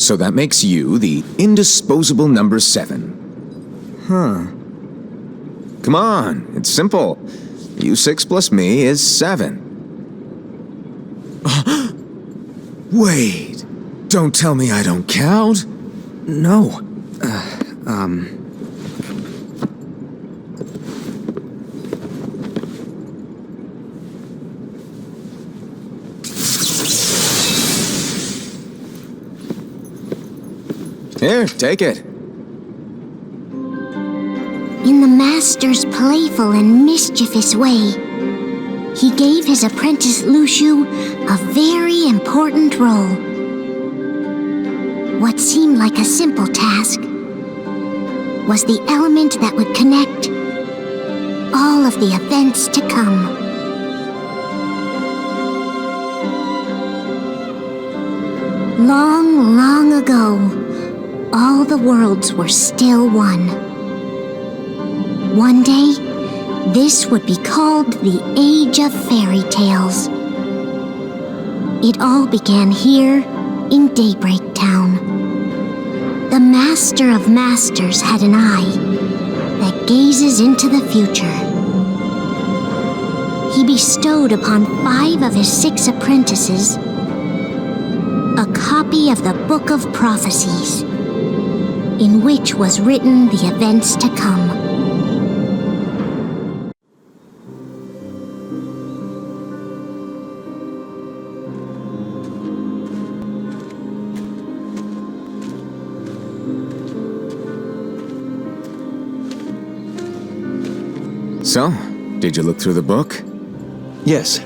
So that makes you the indisposable number 7. Huh. Come on, it's simple. U6 plus me is 7. Wait, don't tell me I don't count. No. Here, take it. In the master's playful and mischievous way, he gave his apprentice Luciu a very important role. What seemed like a simple task was the element that would connect all of the events to come. Long, long ago, all the worlds were still one. One day, this would be called the Age of Fairy Tales. It all began here in Daybreak Town. The Master of Masters had an eye that gazes into the future. He bestowed upon 5 of his 6 apprentices a copy of the Book of Prophecies, in which was written the events to come. So, did you look through the book? Yes,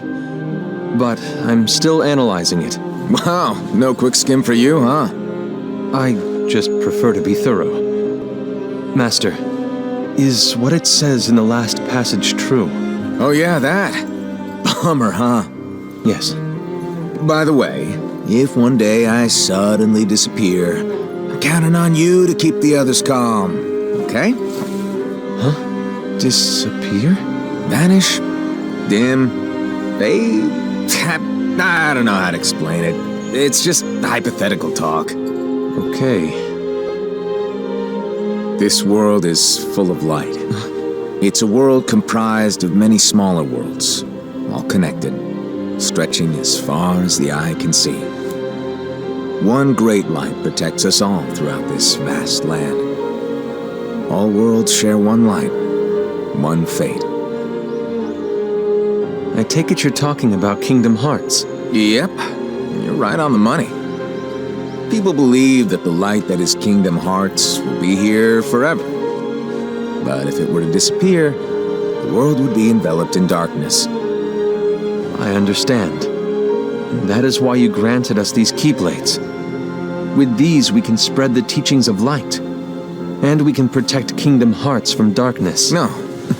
but I'm still analyzing it. Wow, no quick skim for you, huh? I just prefer to be thorough. Master, is what it says in the last passage true? Oh yeah, that. Bummer, huh? Yes. By the way, if one day I suddenly disappear, I'm counting on you to keep the others calm, okay? Huh? Disappear? Vanish, dim, fade. I don't know how to explain it. It's just hypothetical talk. Okay. This world is full of light. It's a world comprised of many smaller worlds, all connected, stretching as far as the eye can see. One great light protects us all throughout this vast land. All worlds share one light, one fate. I take it you're talking about Kingdom Hearts. Yep, you're right on the money. People believe that the light that is Kingdom Hearts will be here forever. But if it were to disappear, the world would be enveloped in darkness. I understand. That is why you granted us these Keyblades. With these, we can spread the teachings of light. And we can protect Kingdom Hearts from darkness. No,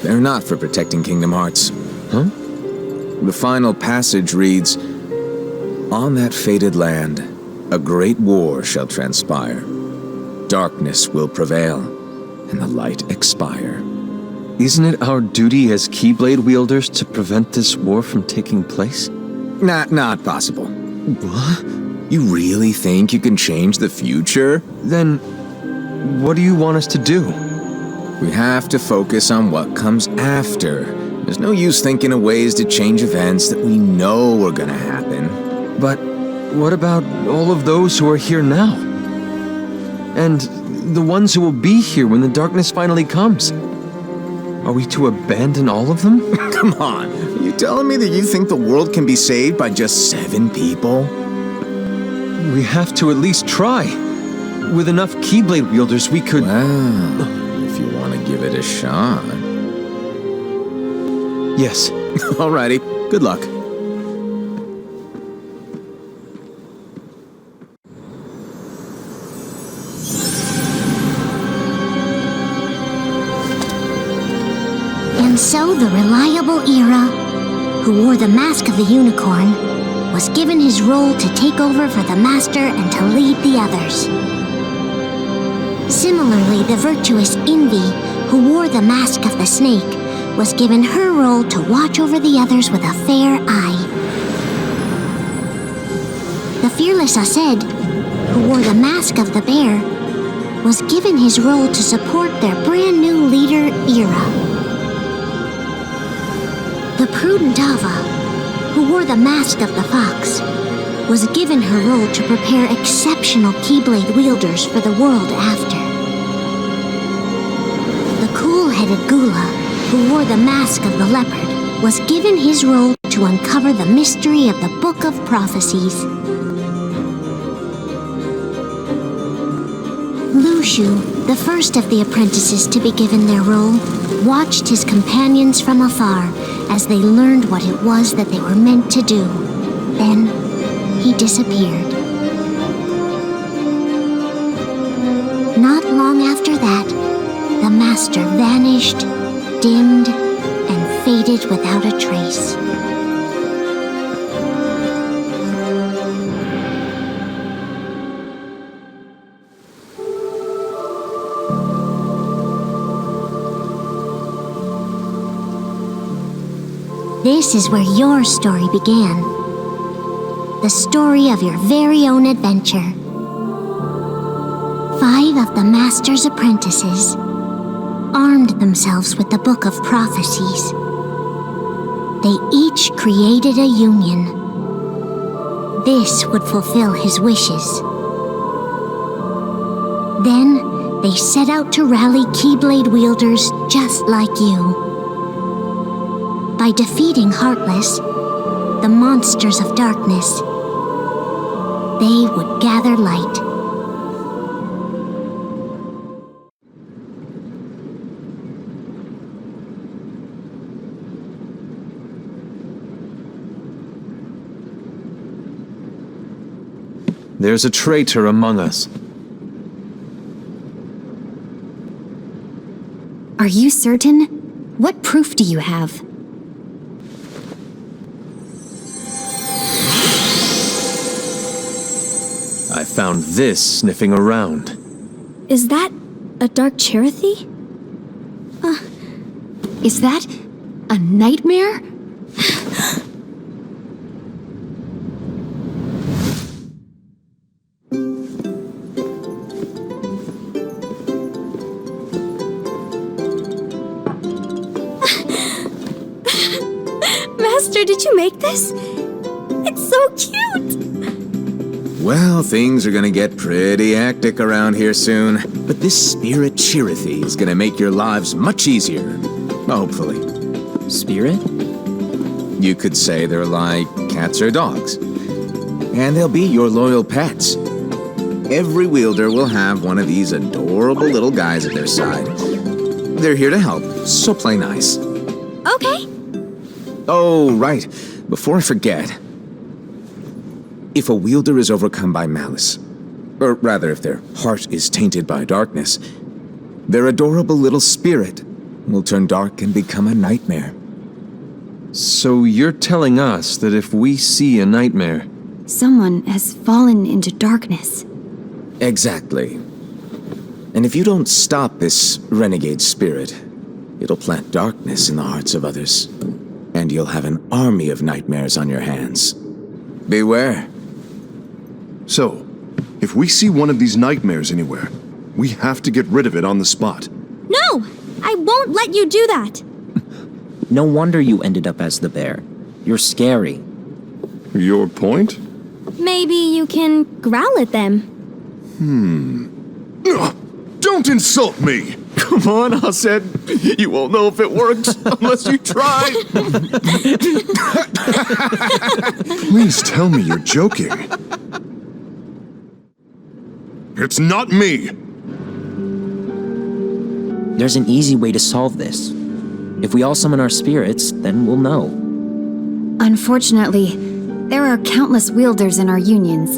they're not for protecting Kingdom Hearts. Huh? The final passage reads, "On that fated land, a great war shall transpire. Darkness will prevail, and the light expire." Isn't it our duty as Keyblade wielders to prevent this war from taking place? Not possible. What? You really think you can change the future? Then, what do you want us to do? We have to focus on what comes after. There's no use thinking of ways to change events that we know are gonna happen. But what about all of those who are here now? And the ones who will be here when the darkness finally comes? Are we to abandon all of them? Come on, are you telling me that you think the world can be saved by just 7 people? We have to at least try. With enough Keyblade wielders, we could... Well, if you want to give it a shot. Yes. Alrighty, good luck. And so the reliable Era, who wore the mask of the unicorn, was given his role to take over for the Master and to lead the others. Similarly, the virtuous Envy, who wore the mask of the snake, was given her role to watch over the others with a fair eye. The fearless Aced, who wore the mask of the bear, was given his role to support their brand new leader, Ira. The prudent Ava, who wore the mask of the fox, was given her role to prepare exceptional Keyblade wielders for the world after. The cool-headed Gula, who wore the mask of the leopard, was given his role to uncover the mystery of the Book of Prophecies. Lushu, the first of the apprentices to be given their role, watched his companions from afar as they learned what it was that they were meant to do. Then, he disappeared. Not long after that, the master vanished, dimmed, and faded without a trace. This is where your story began. The story of your very own adventure. 5 of the Master's apprentices armed themselves with the Book of Prophecies. They each created a union. This would fulfill his wishes. Then, they set out to rally Keyblade wielders just like you. By defeating Heartless, the monsters of darkness, they would gather light. There's a traitor among us. Are you certain? What proof do you have? I found this sniffing around. Is that a dark Cherothy? Is that a nightmare? Master, did you make this? It's so cute! Well, things are gonna get pretty hectic around here soon. But this spirit Cherothy is gonna make your lives much easier. Hopefully. Spirit? You could say they're like cats or dogs. And they'll be your loyal pets. Every wielder will have one of these adorable little guys at their side. They're here to help, so play nice. Okay. Oh, right. Before I forget. If a wielder is overcome by malice, or rather if their heart is tainted by darkness, their adorable little spirit will turn dark and become a nightmare. So you're telling us that if we see a nightmare... Someone has fallen into darkness. Exactly. And if you don't stop this renegade spirit, it'll plant darkness in the hearts of others. And you'll have an army of nightmares on your hands. Beware. So, if we see one of these nightmares anywhere, we have to get rid of it on the spot. No! I won't let you do that! No wonder you ended up as the bear. You're scary. Your point? Maybe you can growl at them. Ugh, don't insult me! Come on, Hased. You won't know if it works unless you try. Please tell me you're joking. It's not me! There's an easy way to solve this. If we all summon our spirits, then we'll know. Unfortunately, there are countless wielders in our unions.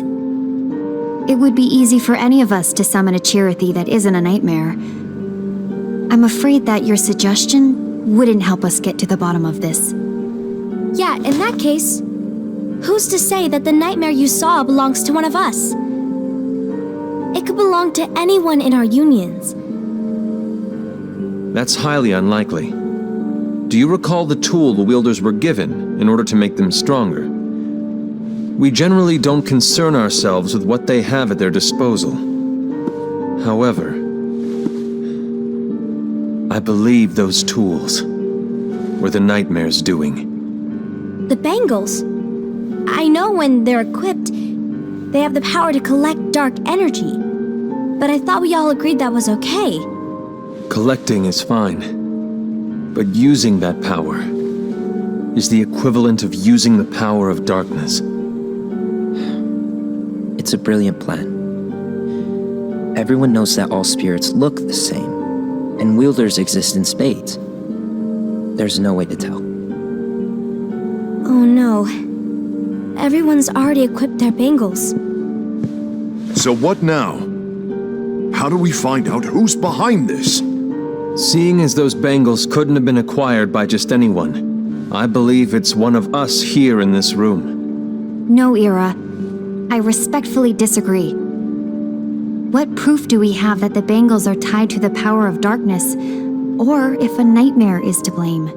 It would be easy for any of us to summon a Cherothy that isn't a nightmare. I'm afraid that your suggestion wouldn't help us get to the bottom of this. Yeah, in that case, who's to say that the nightmare you saw belongs to one of us? It could belong to anyone in our unions. That's highly unlikely. Do you recall the tool the wielders were given in order to make them stronger? We generally don't concern ourselves with what they have at their disposal. However, I believe those tools were the Nightmare's doing. The bangles. I know when they're equipped, they have the power to collect dark energy. But I thought we all agreed that was okay. Collecting is fine, but using that power is the equivalent of using the power of darkness. It's a brilliant plan. Everyone knows that all spirits look the same, and wielders exist in spades. There's no way to tell. Oh no. Everyone's already equipped their bangles. So what now? How do we find out who's behind this? Seeing as those bangles couldn't have been acquired by just anyone, I believe it's one of us here in this room. No, Ira. I respectfully disagree. What proof do we have that the bangles are tied to the power of darkness, or if a nightmare is to blame?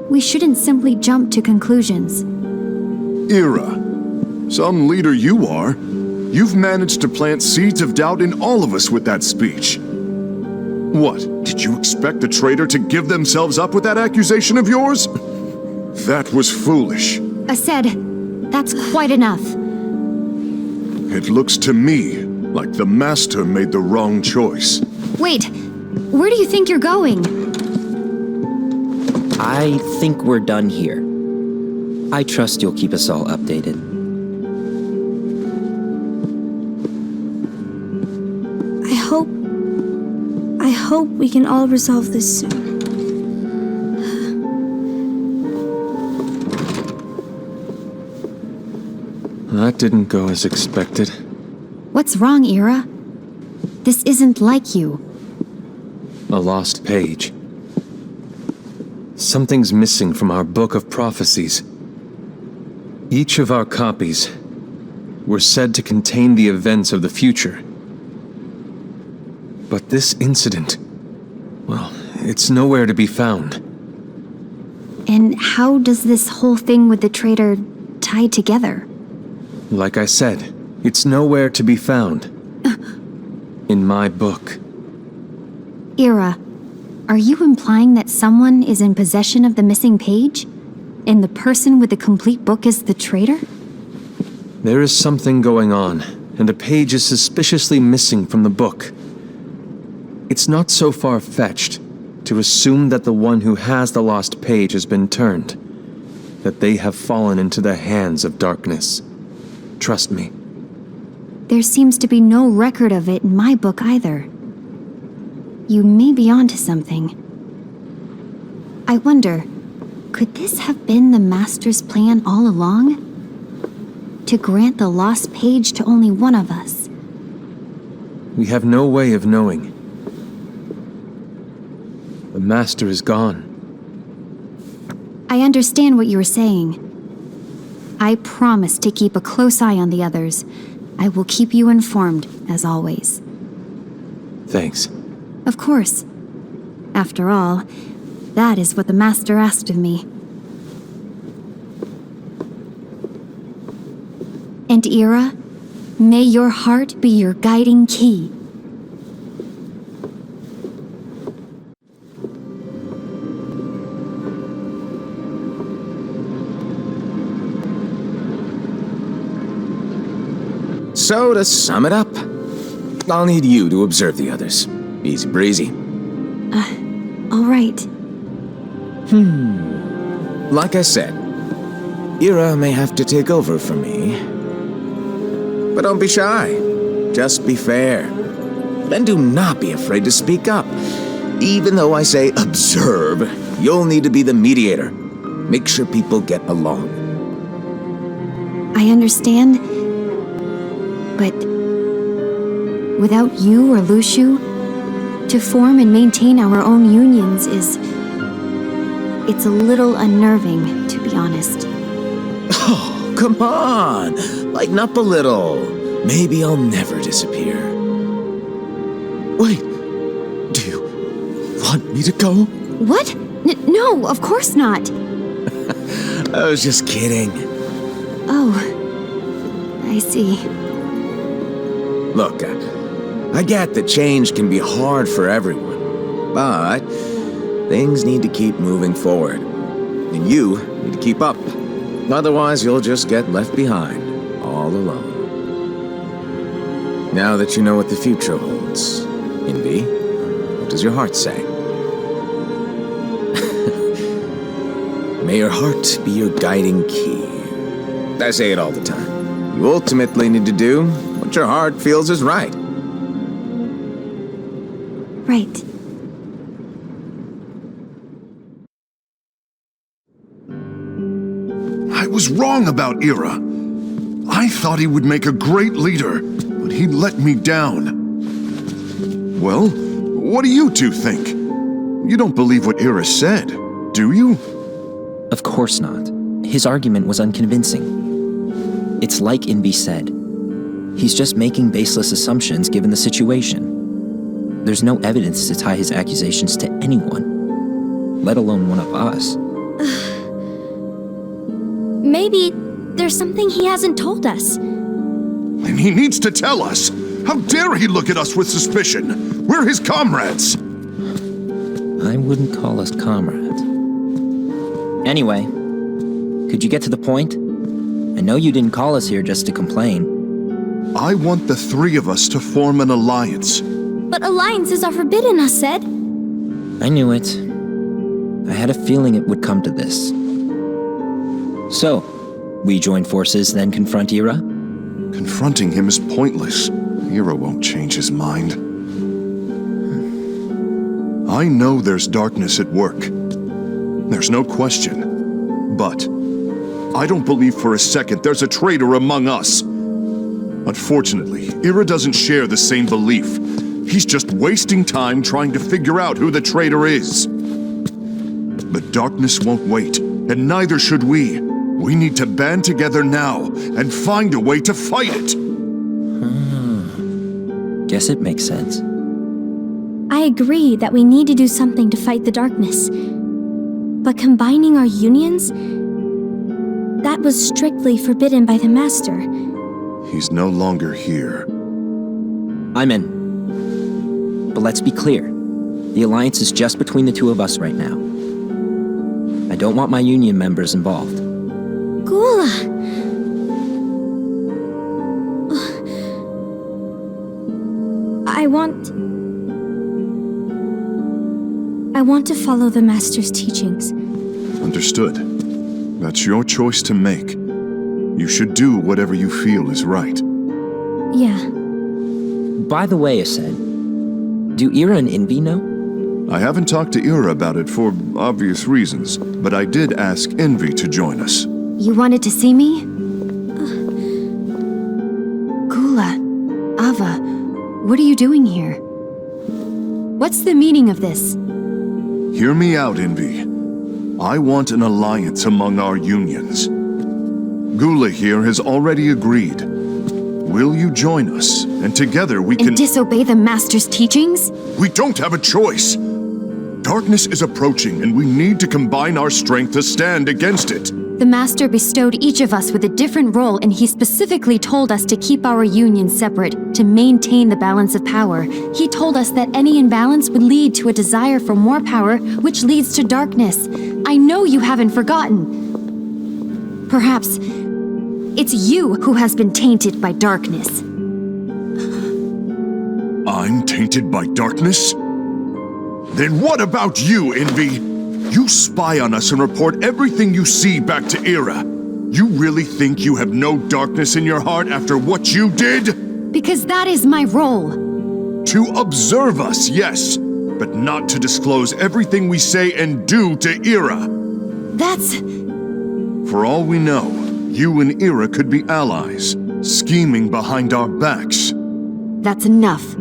We shouldn't simply jump to conclusions. Ira, some leader you are. You've managed to plant seeds of doubt in all of us with that speech. What, did you expect the traitor to give themselves up with that accusation of yours? That was foolish. Aced, that's quite enough. It looks to me like the Master made the wrong choice. Wait, where do you think you're going? I think we're done here. I trust you'll keep us all updated. I hope we can all resolve this soon. That didn't go as expected. What's wrong, Ira? This isn't like you. A lost page. Something's missing from our book of prophecies. Each of our copies were said to contain the events of the future. But this incident, well, it's nowhere to be found. And how does this whole thing with the traitor tie together? Like I said, it's nowhere to be found. In my book. Ira, are you implying that someone is in possession of the missing page? And the person with the complete book is the traitor? There is something going on, and a page is suspiciously missing from the book. It's not so far-fetched to assume that the one who has the lost page has been turned, that they have fallen into the hands of darkness. Trust me. There seems to be no record of it in my book either. You may be onto something. I wonder, could this have been the Master's plan all along? To grant the lost page to only one of us? We have no way of knowing. The Master is gone. I understand what you were saying. I promise to keep a close eye on the others. I will keep you informed, as always. Thanks. Of course. After all, that is what the Master asked of me. And Ira, may your heart be your guiding key. So, to sum it up, I'll need you to observe the others. Easy breezy. All right. Like I said, Ira may have to take over for me. But don't be shy. Just be fair. And do not be afraid to speak up. Even though I say observe, you'll need to be the mediator. Make sure people get along. I understand. But without you or Luciu, to form and maintain our own unions it's a little unnerving, to be honest. Oh, come on! Lighten up a little. Maybe I'll never disappear. Wait, do you want me to go? What? No, of course not. I was just kidding. Oh, I see. Look, I get that change can be hard for everyone, but things need to keep moving forward. And you need to keep up. Otherwise, you'll just get left behind, all alone. Now that you know what the future holds, Envy, what does your heart say? May your heart be your guiding key. I say it all the time. You ultimately need to do what your heart feels is right. Right. I was wrong about Ira. I thought he would make a great leader, but he let me down. Well, what do you two think? You don't believe what Ira said, do you? Of course not. His argument was unconvincing. It's like Invi said. He's just making baseless assumptions given the situation. There's no evidence to tie his accusations to anyone, let alone one of us. Maybe there's something he hasn't told us. And he needs to tell us. How dare he look at us with suspicion? We're his comrades. I wouldn't call us comrades. Anyway, could you get to the point? I know you didn't call us here just to complain. I want the three of us to form an alliance. But alliances are forbidden, us said. I knew it. I had a feeling it would come to this. So, we join forces, then confront Ira? Confronting him is pointless. Ira won't change his mind. I know there's darkness at work. There's no question. But I don't believe for a second there's a traitor among us. Unfortunately, Ira doesn't share the same belief. He's just wasting time trying to figure out who the traitor is. But darkness won't wait, and neither should we. We need to band together now and find a way to fight it. Guess it makes sense. I agree that we need to do something to fight the darkness. But combining our unions? That was strictly forbidden by the Master. He's no longer here. I'm in. But let's be clear. The alliance is just between the two of us right now. I don't want my union members involved. Gula! I want to follow the Master's teachings. Understood. That's your choice to make. You should do whatever you feel is right. Yeah. By the way, Ased, do Ira and Invi know? I haven't talked to Ira about it for obvious reasons, but I did ask Envy to join us. You wanted to see me? Gula, Ava, what are you doing here? What's the meaning of this? Hear me out, Envy. I want an alliance among our unions. Gula here has already agreed. Will you join us? And together we can— And disobey the Master's teachings? We don't have a choice! Darkness is approaching, and we need to combine our strength to stand against it. The Master bestowed each of us with a different role, and he specifically told us to keep our union separate, to maintain the balance of power. He told us that any imbalance would lead to a desire for more power, which leads to darkness. I know you haven't forgotten. Perhaps it's you who has been tainted by darkness. I'm tainted by darkness? Then what about you, Envy? You spy on us and report everything you see back to Ira. You really think you have no darkness in your heart after what you did? Because that is my role. To observe us, yes, but not to disclose everything we say and do to Ira. That's... For all we know, you and Ira could be allies, scheming behind our backs. That's enough.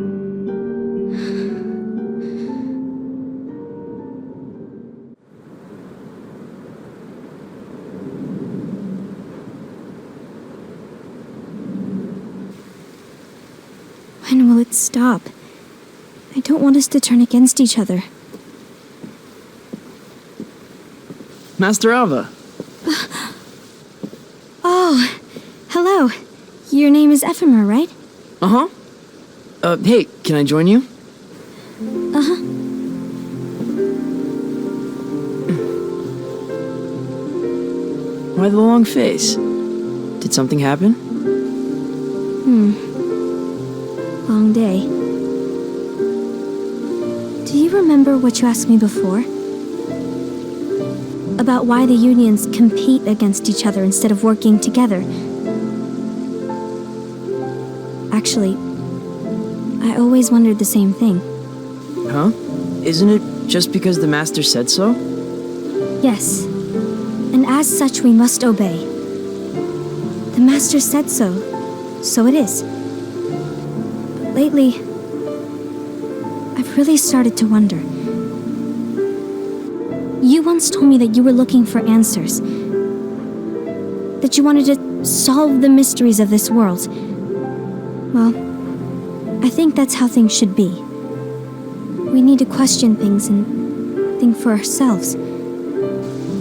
When will it stop? I don't want us to turn against each other. Master Ava. Oh, hello. You're is Ephemer, right? Uh-huh. Hey, can I join you? Uh-huh. Why the long face? Did something happen? Long day. Do you remember what you asked me before? About why the unions compete against each other instead of working together. Actually, I always wondered the same thing. Huh? Isn't it just because the master said so? Yes. And as such, we must obey. The master said so, so it is. But lately, I've really started to wonder. You once told me that you were looking for answers. That you wanted to solve the mysteries of this world. Well, I think that's how things should be. We need to question things and think for ourselves.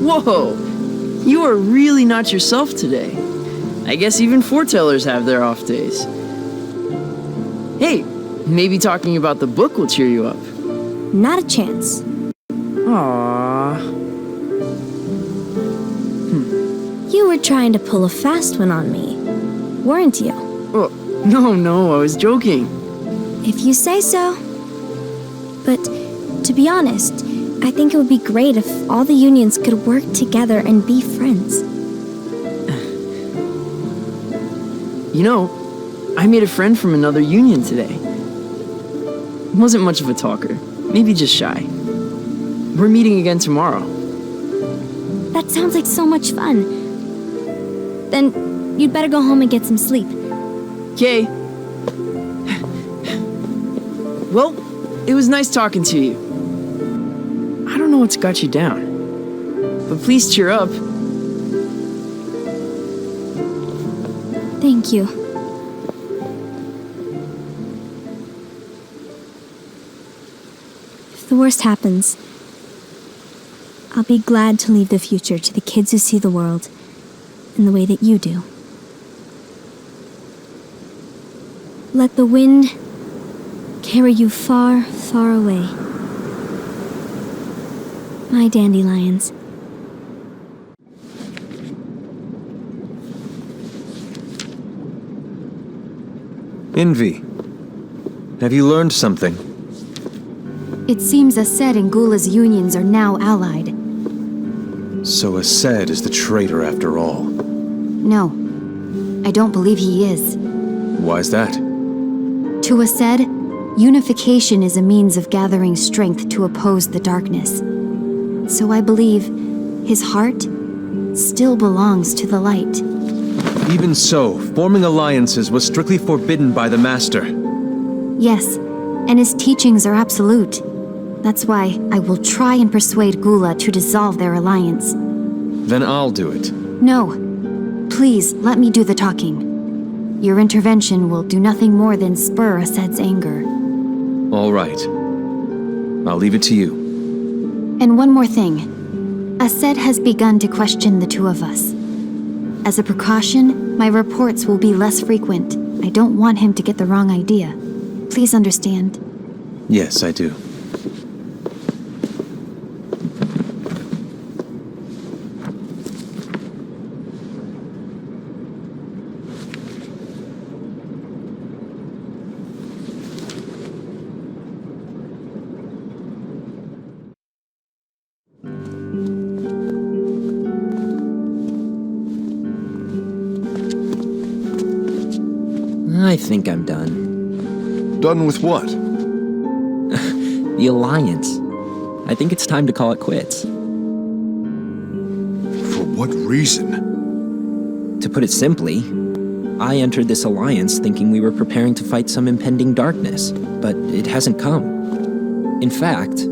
Whoa! You are really not yourself today. I guess even foretellers have their off days. Hey, maybe talking about the book will cheer you up. Not a chance. Aww. You were trying to pull a fast one on me, weren't you? Oh, no, I was joking. If you say so. But to be honest, I think it would be great if all the unions could work together and be friends. You know, I made a friend from another union today. Wasn't much of a talker, maybe just shy. We're meeting again tomorrow. That sounds like so much fun. Then you'd better go home and get some sleep. Okay. Well, it was nice talking to you. I don't know what's got you down, but please cheer up. Thank you. If the worst happens, I'll be glad to leave the future to the kids who see the world in the way that you do. Let the wind carry you far, far away. My dandelions. Envy, have you learned something? It seems Ased and Gula's unions are now allied. So Ased is the traitor after all. No, I don't believe he is. Why's that? To Ased, unification is a means of gathering strength to oppose the darkness. So I believe his heart still belongs to the light. Even so, forming alliances was strictly forbidden by the Master. Yes, and his teachings are absolute. That's why I will try and persuade Gula to dissolve their alliance. Then I'll do it. No. Please, let me do the talking. Your intervention will do nothing more than spur Ased's anger. All right. I'll leave it to you. And one more thing. Ased has begun to question the two of us. As a precaution, my reports will be less frequent. I don't want him to get the wrong idea. Please understand. Yes, I do. I think I'm done. Done with what? The Alliance. I think it's time to call it quits. For what reason? To put it simply, I entered this alliance thinking we were preparing to fight some impending darkness, but it hasn't come. In fact,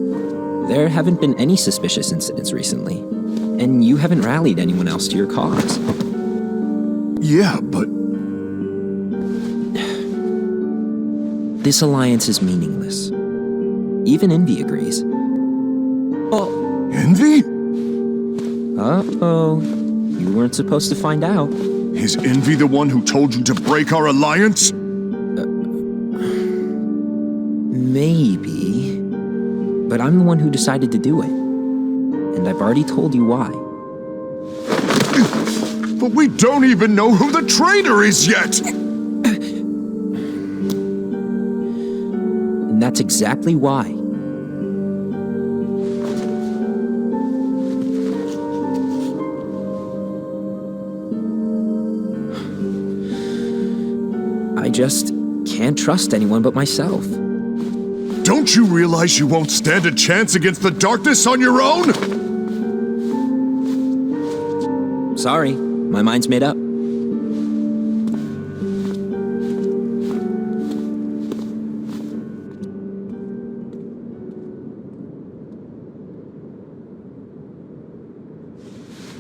there haven't been any suspicious incidents recently, and you haven't rallied anyone else to your cause. Yeah, but This alliance is meaningless. Even Envy agrees. Envy? Uh-oh. You weren't supposed to find out. Is Envy the one who told you to break our alliance? Maybe. But I'm the one who decided to do it. And I've already told you why. But we don't even know who the traitor is yet! And that's exactly why. I just can't trust anyone but myself. Don't you realize you won't stand a chance against the darkness on your own? Sorry, my mind's made up.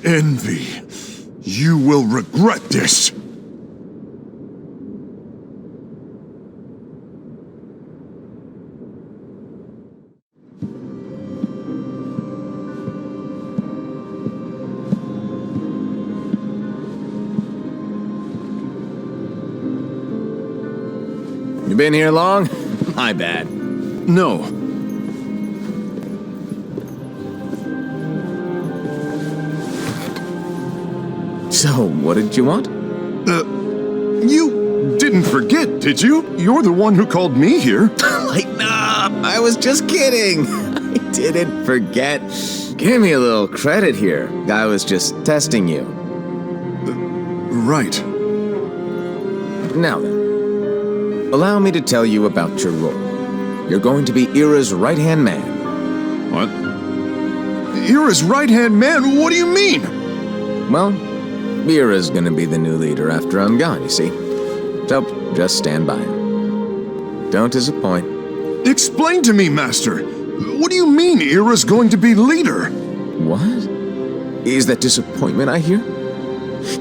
Envy, you will regret this. You been here long? My bad. No. So, what did you want? You didn't forget, did you? You're the one who called me here. Lighten up! I was just kidding! I didn't forget. Give me a little credit here. I was just testing you. Right. Now then, allow me to tell you about your role. You're going to be Ira's right-hand man. What? Ira's right-hand man? What do you mean? Well, Ira's gonna be the new leader after I'm gone, you see. So, just stand by him. Don't disappoint. Explain to me, Master. What do you mean Ira's going to be leader? What? Is that disappointment I hear?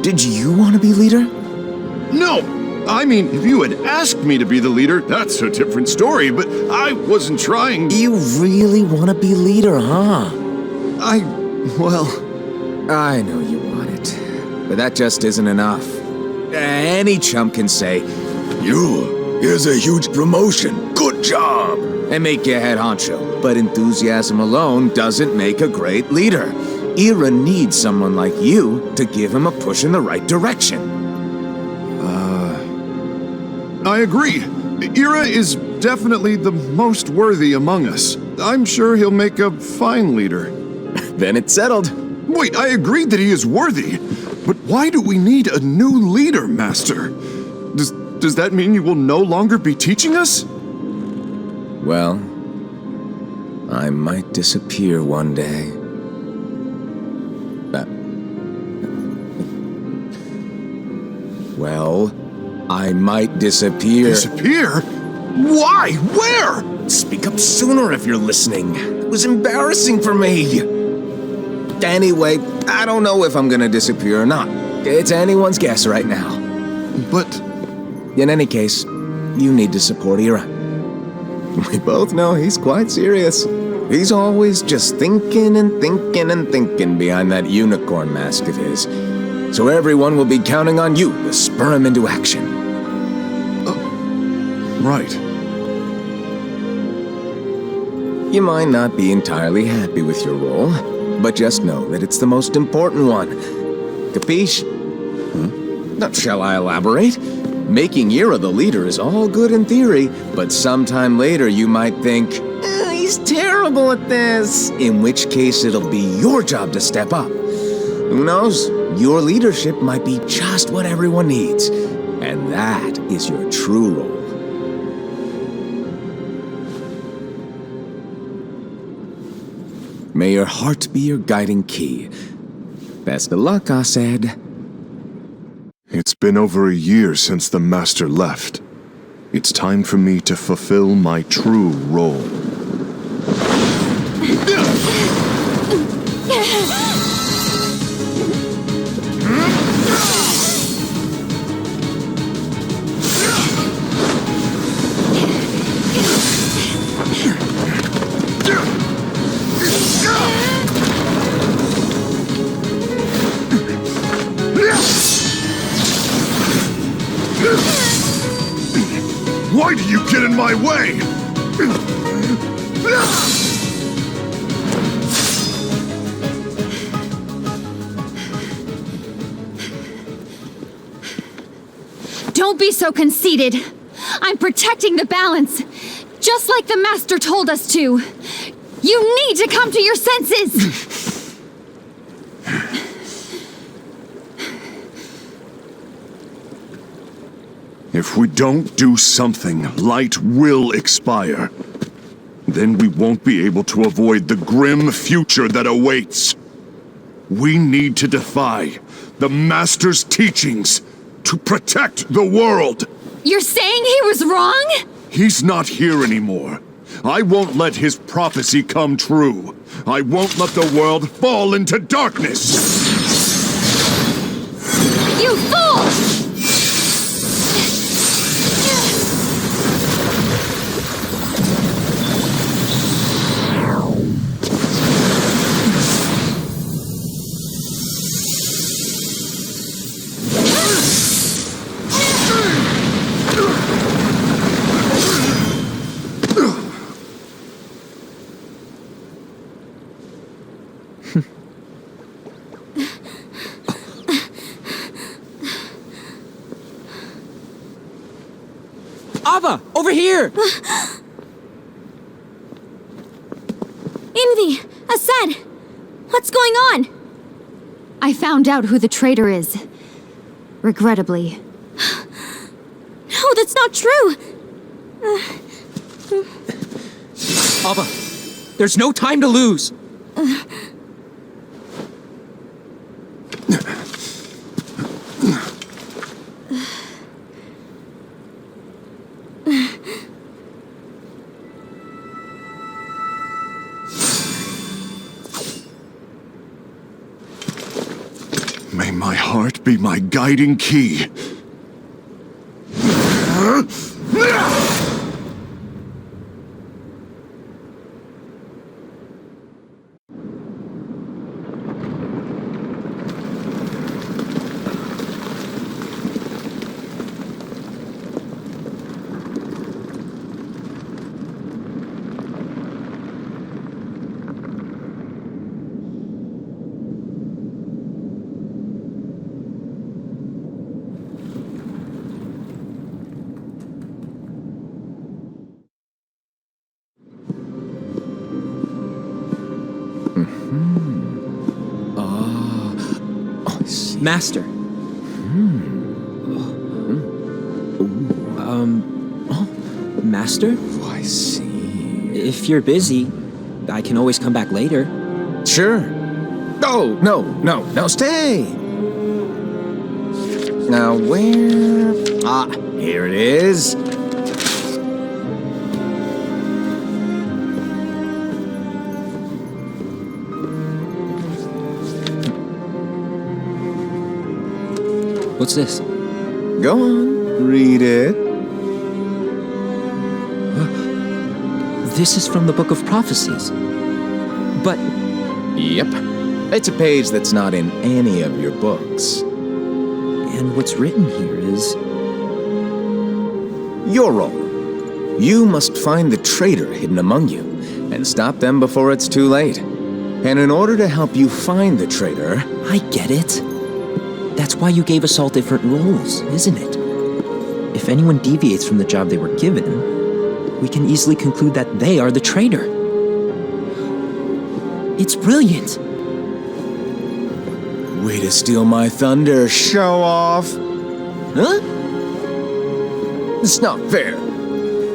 Did you want to be leader? No! I mean, if you had asked me to be the leader, that's a different story, but I wasn't trying. You really want to be leader, huh? Well... I know you want it, but that just isn't enough. Any chump can say, here's a huge promotion, good job, and make you head honcho. But enthusiasm alone doesn't make a great leader. Ira needs someone like you to give him a push in the right direction. I agree. Ira is definitely the most worthy among us. I'm sure he'll make a fine leader. Then it's settled. Wait, I agree that he is worthy. But why do we need a new leader, Master? Does that mean you will no longer be teaching us? Well, I might disappear one day. Well, I might disappear. Disappear? Why? Where? Speak up sooner if you're listening. It was embarrassing for me. Anyway, I don't know if I'm gonna disappear or not. It's anyone's guess right now. But... In any case, you need to support Ira. We both know he's quite serious. He's always just thinking and thinking and thinking behind that unicorn mask of his. So everyone will be counting on you to spur him into action. Right. You might not be entirely happy with your role, but just know that it's the most important one. Capiche? Now, shall I elaborate? Making Ira the leader is all good in theory, but sometime later you might think, he's terrible at this. In which case it'll be your job to step up. Who knows? Your leadership might be just what everyone needs. And that is your true role. May your heart be your guiding key. Best of luck, Ased. It's been over a year since the Master left. It's time for me to fulfill my true role. get in my way! Don't be so conceited. I'm protecting the balance, just like the Master told us to. You need to come to your senses! If we don't do something, light will expire. Then we won't be able to avoid the grim future that awaits. We need to defy the Master's teachings to protect the world. You're saying he was wrong? He's not here anymore. I won't let his prophecy come true. I won't let the world fall into darkness. You fool! Ava, over here! Envy! Assad! What's going on? I found out who the traitor is. Regrettably. No, that's not true! Ava, there's no time to lose. May my heart be my guiding key. Master. Master? Oh, I see. If you're busy, I can always come back later. Sure. Oh, no, stay. Now, where? Ah, here it is. What's this? Go on, read it. This is from the Book of Prophecies. But Yep. It's a page that's not in any of your books. and what's written here is Your role. You must find the traitor hidden among you and stop them before it's too late. And in order to help you find the traitor, I get it. That's why you gave us all different roles, isn't it? If anyone deviates from the job they were given, we can easily conclude that they are the traitor. It's brilliant. way to steal my thunder, show off. Huh? It's not fair.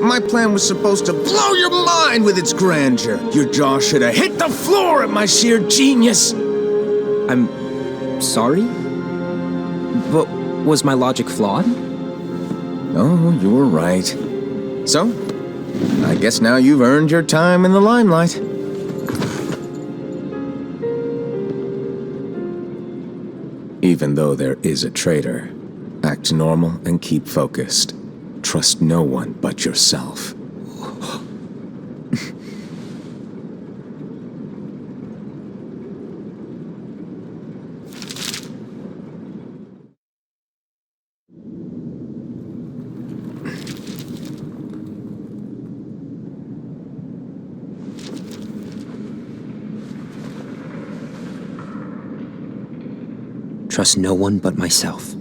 My plan was supposed to blow your mind with its grandeur. Your jaw should have hit the floor at my sheer genius. I'm sorry? But was my logic flawed? Oh, you were right. So, I guess now you've earned your time in the limelight. Even though there is a traitor, act normal and keep focused. Trust no one but yourself. trust no one but myself.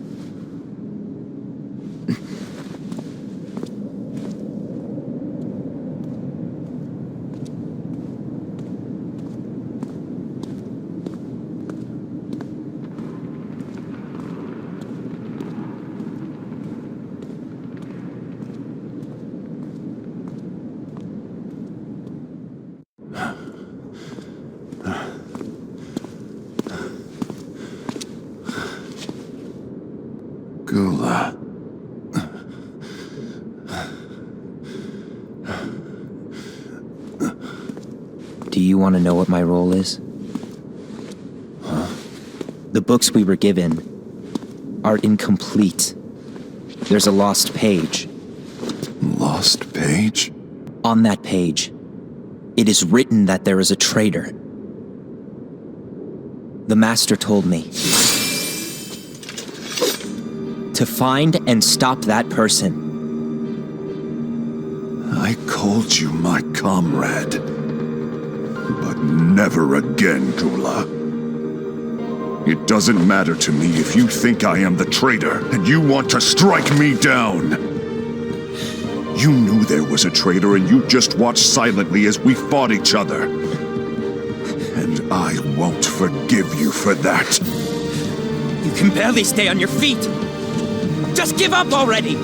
Gula. Do you want to know what my role is? The books we were given are incomplete. There's a lost page. Lost page? On that page, it is written that there is a traitor. The Master told me to find and stop that person. I called you my comrade. But never again, Gula. It doesn't matter to me if you think I am the traitor and you want to strike me down. You knew there was a traitor and you just watched silently as we fought each other. And I won't forgive you for that. You can barely stay on your feet. Just give up already!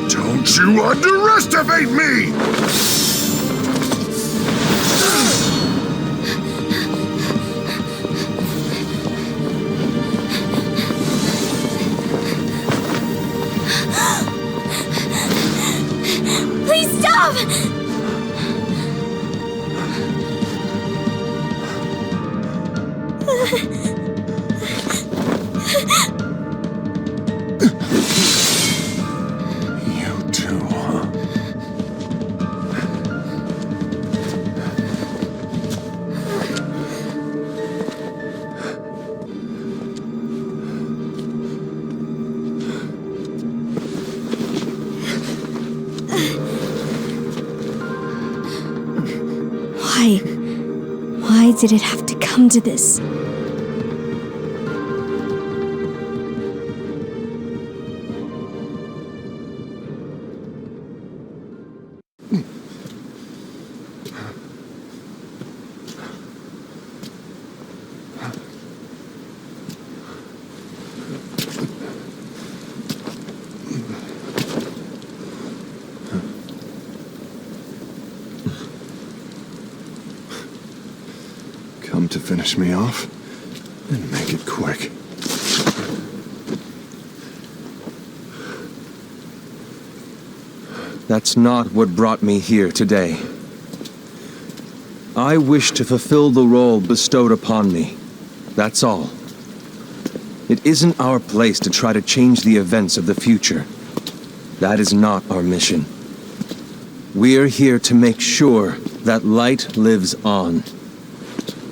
Don't you underestimate me! Please stop! You too, huh? Why did it have to come to this? Come to finish me off? And make it quick. That's not what brought me here today. I wish to fulfill the role bestowed upon me. That's all. It isn't our place to try to change the events of the future. That is not our mission. We're here to make sure that light lives on.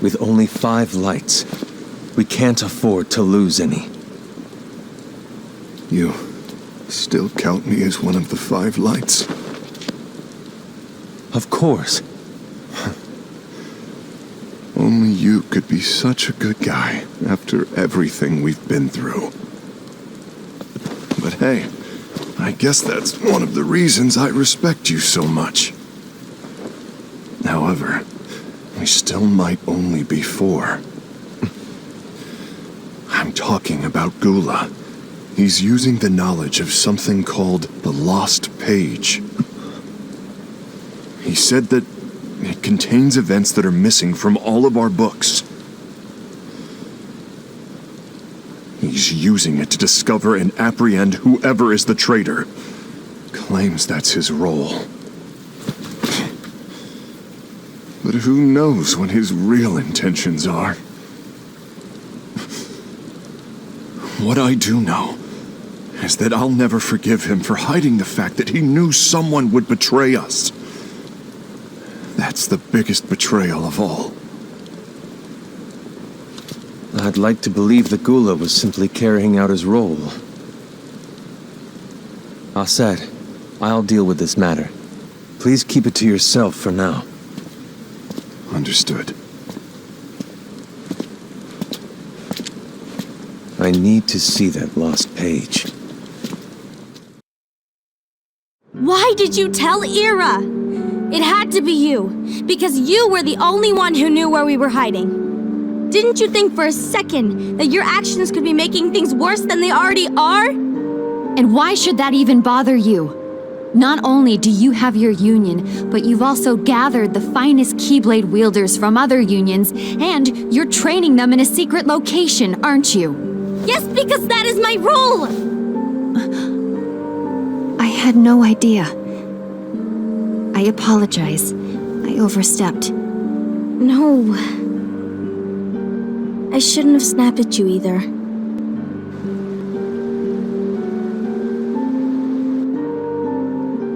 With only 5 lights, we can't afford to lose any. You still count me as one of the 5 lights? Of course. Only you could be such a good guy after everything we've been through. But hey, I guess that's one of the reasons I respect you so much. However, we still might only be 4. I'm talking about Gula. He's using the knowledge of something called the Lost Page. He said that it contains events that are missing from all of our books. He's using it to discover and apprehend whoever is the traitor. Claims that's his role. But who knows what his real intentions are? What I do know is that I'll never forgive him for hiding the fact that he knew someone would betray us. That's the biggest betrayal of all. I'd like to believe that Gula was simply carrying out his role. Aset, I'll deal with this matter. Please keep it to yourself for now. Understood. I need to see that lost page. Why did you tell Ira? It had to be you, because you were the only one who knew where we were hiding. Didn't you think for a second that your actions could be making things worse than they already are? And why should that even bother you? Not only do you have your union, but you've also gathered the finest Keyblade wielders from other unions, and you're training them in a secret location, aren't you? Yes, because that is my role! I had no idea. I apologize. I overstepped. No. I shouldn't have snapped at you either.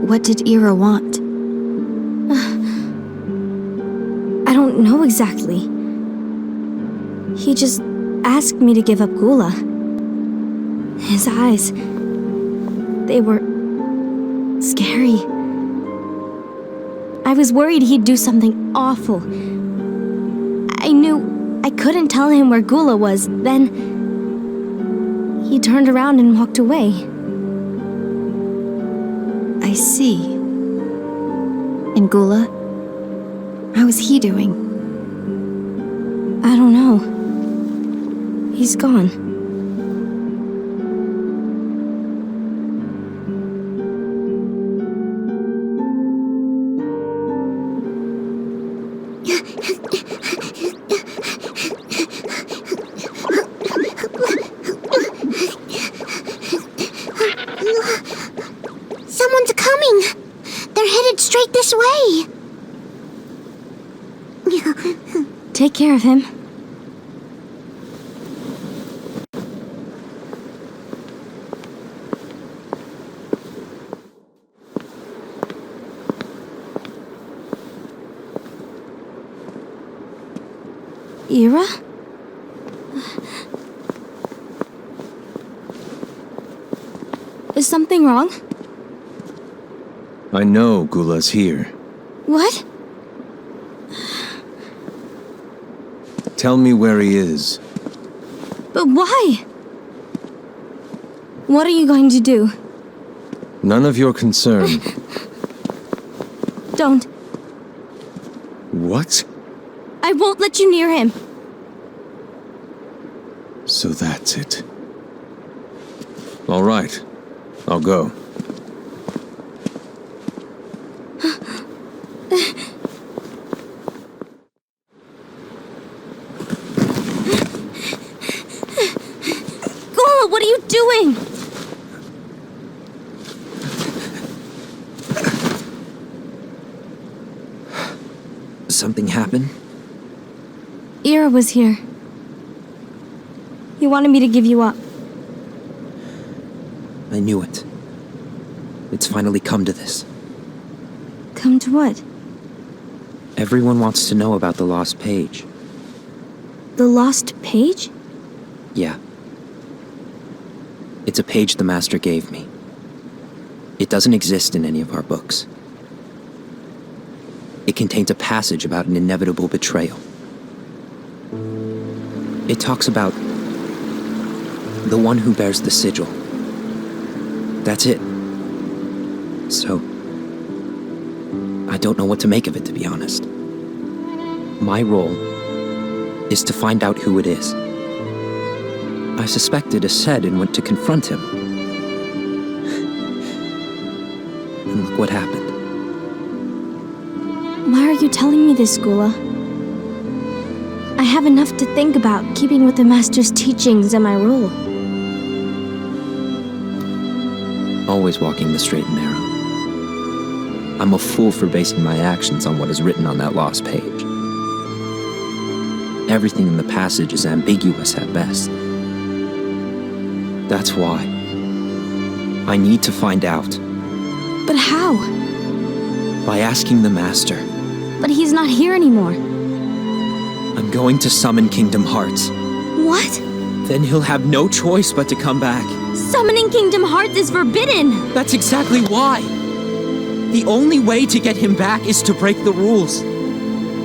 What did Ira want? I don't know exactly. He just asked me to give up Gula. His eyes, they were scary. I was worried he'd do something awful. I knew I couldn't tell him where Gula was. Then he turned around and walked away. I see. And Gula? How is he doing? I don't know. He's gone. Someone's coming! They're headed straight this way! Take care of him. Ira? Is something wrong? I know Gula's here. What? Tell me where he is. But why? What are you going to do? None of your concern. Don't. What? I won't let you near him. So that's it. All right. I'll go. Gula, what are you doing? Something happened? Ira was here. He wanted me to give you up. I knew it. It's finally come to this. Come to what? Everyone wants to know about the lost page. The lost page? Yeah. It's a page the Master gave me. It doesn't exist in any of our books. It contains a passage about an inevitable betrayal. It talks about the one who bears the sigil. That's it. So, I don't know what to make of it, to be honest. My role is to find out who it is. I suspected a Sed and went to confront him. And look what happened. Why are you telling me this, Gula? I have enough to think about keeping with the Master's teachings and my role. Always walking the straight and narrow. I'm a fool for basing my actions on what is written on that lost page. Everything in the passage is ambiguous at best. That's why I need to find out. But how? By asking the Master. But he's not here anymore. I'm going to summon Kingdom Hearts. What? Then he'll have no choice but to come back. Summoning Kingdom Hearts is forbidden! That's exactly why. The only way to get him back is to break the rules.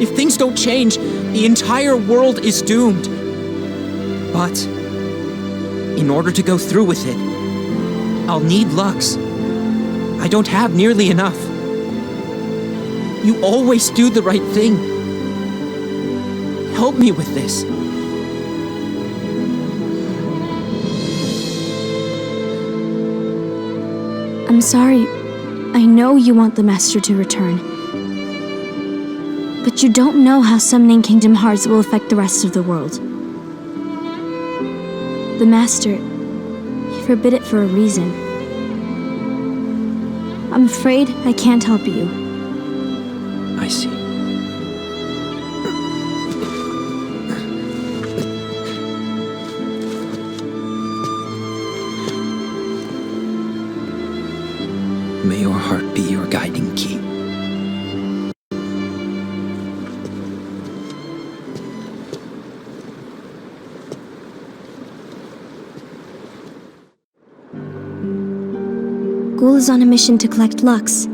If things don't change, the entire world is doomed. But In order to go through with it, I'll need Lux. I don't have nearly enough. You always do the right thing. Help me with this. I'm sorry. I know you want the Master to return. But you don't know how summoning Kingdom Hearts will affect the rest of the world. The Master, he forbid it for a reason. I'm afraid I can't help you. I see. May your heart be your guiding key. Ghoul is on a mission to collect Lux.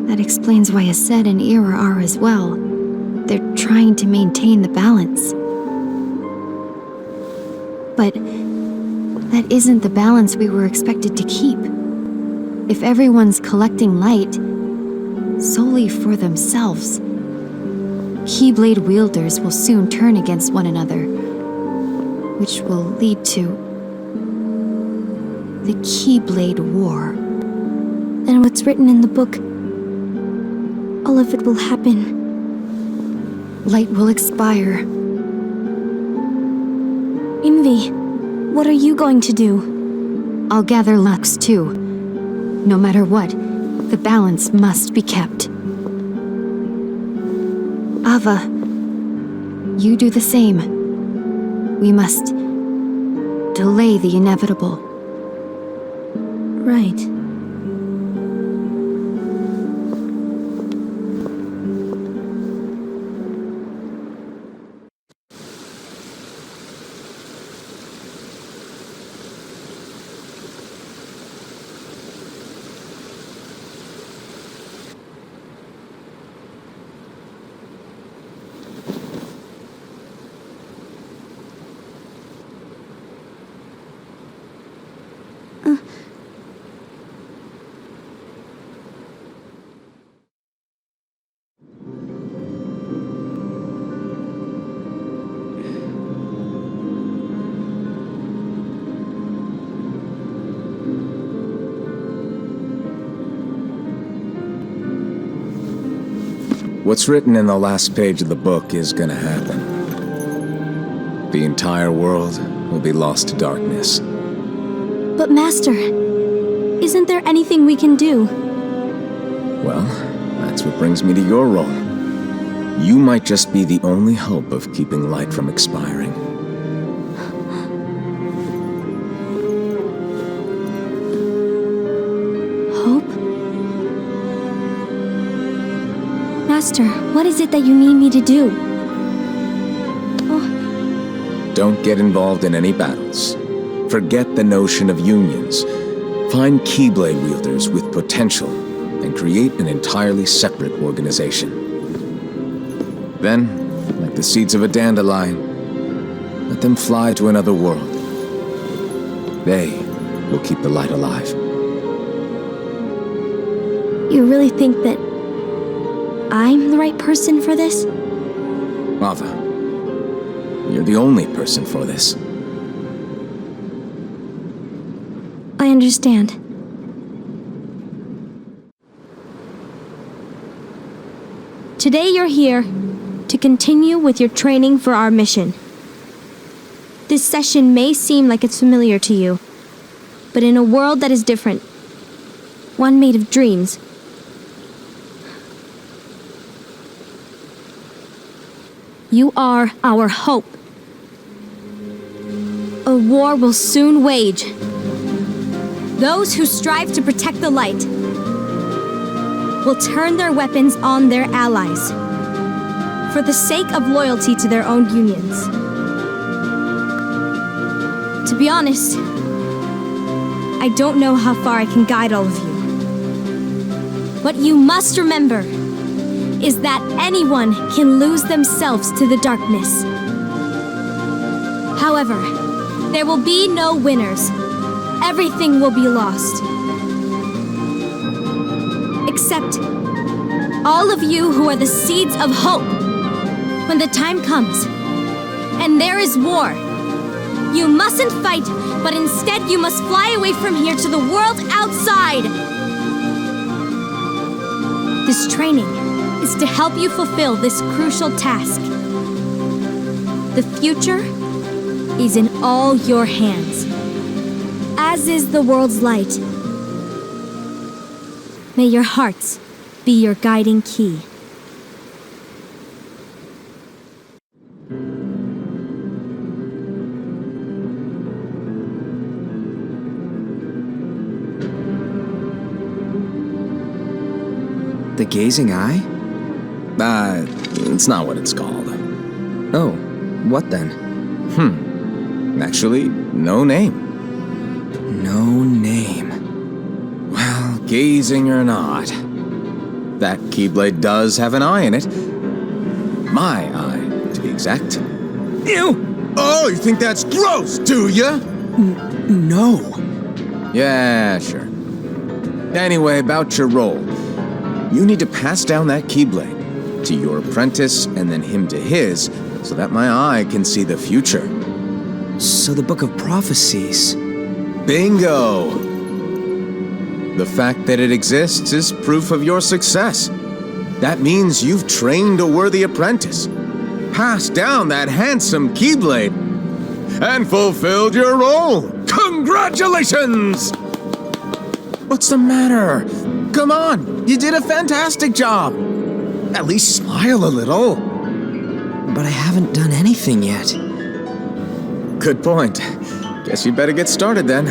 That explains why Aced and Ira are as well. They're trying to maintain the balance. But that isn't the balance we were expected to keep. If everyone's collecting light solely for themselves, Keyblade wielders will soon turn against one another, which will lead to the Keyblade War. Then what's written in the book, all of it will happen. Light will expire. Envy, what are you going to do? I'll gather Lux too. No matter what, the balance must be kept. Ava, you do the same. We must delay the inevitable. Right. What's written in the last page of the book is gonna happen. The entire world will be lost to darkness. But Master, isn't there anything we can do? Well, that's what brings me to your role. You might just be the only hope of keeping light from expiring. Hope? Master, what is it that you need me to do? Don't get involved in any battles. Forget the notion of unions. Find Keyblade wielders with potential and create an entirely separate organization. Then, like the seeds of a dandelion, let them fly to another world. They will keep the light alive. You really think that I'm the right person for this? Ava, you're the only person for this. I understand. Today you're here to continue with your training for our mission. This session may seem like it's familiar to you, but in a world that is different, one made of dreams, you are our hope. A war will soon wage. Those who strive to protect the light will turn their weapons on their allies for the sake of loyalty to their own unions. To be honest, I don't know how far I can guide all of you. What you must remember is that anyone can lose themselves to the darkness. However, there will be no winners. Everything will be lost. Except all of you who are the seeds of hope. When the time comes, and there is war, you mustn't fight, but instead you must fly away from here to the world outside. This training is to help you fulfill this crucial task. The future is in all your hands, as is the world's light. May your hearts be your guiding key. The gazing eye? It's not what it's called. Oh, what then? Actually, no name. No name. Well, gazing or not, that Keyblade does have an eye in it. My eye, to be exact. Ew! Oh, you think that's gross, do ya? No. Yeah, sure. Anyway, about your role. You need to pass down that Keyblade to your apprentice and then him to his, so that my eye can see the future. So the Book of Prophecies. Bingo! The fact that it exists is proof of your success. That means you've trained a worthy apprentice, passed down that handsome Keyblade, and fulfilled your role. Congratulations! What's the matter? Come on, you did a fantastic job. At least smile a little. But I haven't done anything yet. Good point. Guess you better get started then.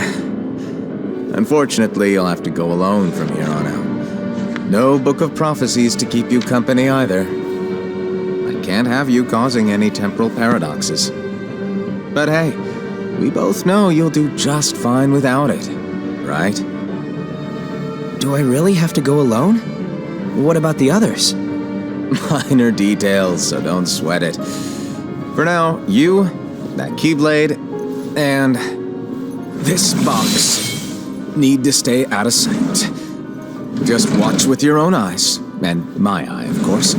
Unfortunately, you'll have to go alone from here on out. No Book of Prophecies to keep you company either. I can't have you causing any temporal paradoxes. But hey, we both know you'll do just fine without it, right? Do I really have to go alone? What about the others? Minor details, so don't sweat it. For now, you, that Keyblade, and this box need to stay out of sight. Just watch with your own eyes, and my eye, of course,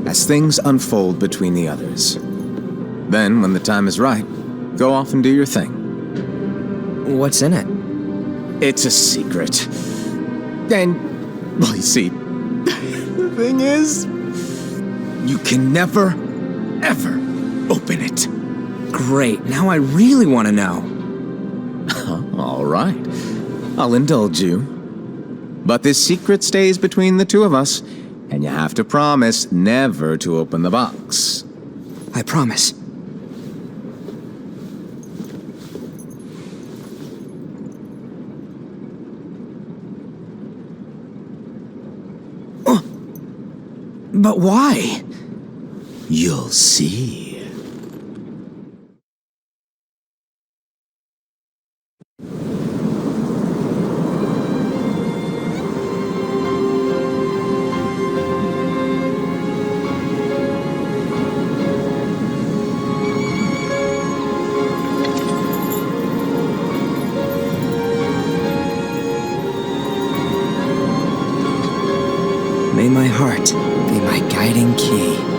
as things unfold between the others. Then, when the time is right, go off and do your thing. What's in it? It's a secret. And, well, you see, the thing is, you can never, ever open it. Great, now I really want to know. All right, I'll indulge you. But this secret stays between the two of us, and you have to promise never to open the box. I promise. But why? You'll see. May my heart be my guiding key.